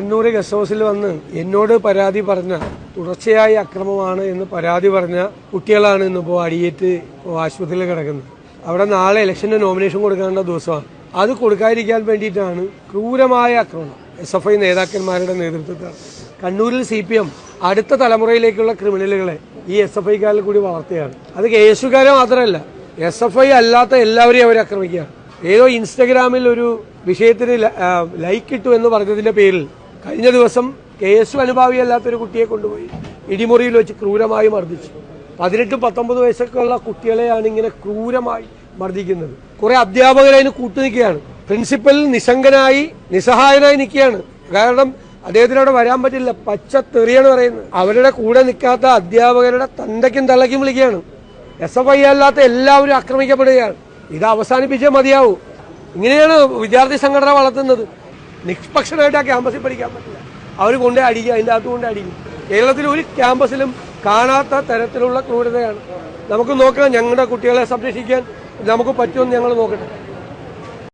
Kannur guest ഹൗസിൽ വന്ന് എന്നോട് പരാതി പറഞ്ഞ തുടർച്ചയായ അക്രമമാണ് എന്ന് പരാതി പറഞ്ഞ കുട്ടികളാണ് ഇന്നിപ്പോൾ അടിയേറ്റ് ആശുപത്രിയിൽ കിടക്കുന്നത്. അവിടെ നാളെ ഇലക്ഷന്റെ നോമിനേഷൻ കൊടുക്കേണ്ട ദിവസമാണ്. അത് കൊടുക്കാതിരിക്കാൻ വേണ്ടിയിട്ടാണ് ക്രൂരമായ ആക്രമണം SFI നേതാക്കന്മാരുടെ നേതൃത്വത്തിലാണ്. കണ്ണൂരിൽ CPM അടുത്ത തലമുറയിലേക്കുള്ള ക്രിമിനലുകളെ ഈ SFIക്കാരിൽ കൂടി വളർത്തുകയാണ്. അത് കേസുകാരെ മാത്രമല്ല, SFI അല്ലാത്ത എല്ലാവരെയും അവർ ആക്രമിക്കുകയാണ്. ഏതോ ഇൻസ്റ്റഗ്രാമിൽ ഒരു വിഷയത്തിന് ലൈക്ക് ഇട്ടു എന്ന് പറഞ്ഞതിന്റെ പേരിൽ കഴിഞ്ഞ ദിവസം കേസു അനുഭാവിയല്ലാത്തൊരു കുട്ടിയെ കൊണ്ടുപോയി ഇടിമുറിയിൽ വെച്ച് ക്രൂരമായി മർദ്ദിച്ചു. 18-19 വയസ്സൊക്കെ ഉള്ള കുട്ടികളെയാണ് ഇങ്ങനെ ക്രൂരമായി മർദ്ദിക്കുന്നത്. കുറെ അധ്യാപകർ അതിന് കൂട്ടുനിൽക്കുകയാണ്. പ്രിൻസിപ്പൽ നിസ്സഹായനായി നിൽക്കുകയാണ്. കാരണം അദ്ദേഹത്തിനവിടെ വരാൻ പറ്റില്ല, പച്ച തെറിയാണ് പറയുന്നത്. അവരുടെ കൂടെ നിൽക്കാത്ത അധ്യാപകരുടെ തന്തയ്ക്കും തള്ളയ്ക്കും വിളിക്കുകയാണ്. SFI അല്ലാത്ത എല്ലാവരും ആക്രമിക്കപ്പെടുകയാണ്. ഇത് അവസാനിപ്പിച്ചേ മതിയാവൂ. ഇങ്ങനെയാണ് വിദ്യാർത്ഥി സംഘടന വളർത്തുന്നത്. നിഷ്പക്ഷനായിട്ട് ആ ക്യാമ്പസിൽ പഠിക്കാൻ പറ്റില്ല. അവർ കൊണ്ടേ അടിക്കുക, അതിൻ്റെ അകത്ത് കൊണ്ടേ അടിക്കും. കേരളത്തിൽ ഒരു ക്യാമ്പസിലും കാണാത്ത തരത്തിലുള്ള ക്രൂരതയാണ്. നമുക്ക് നോക്കാം, ഞങ്ങളുടെ കുട്ടികളെ സംരക്ഷിക്കാൻ നമുക്ക് പറ്റുമെന്ന് ഞങ്ങൾ നോക്കട്ടെ.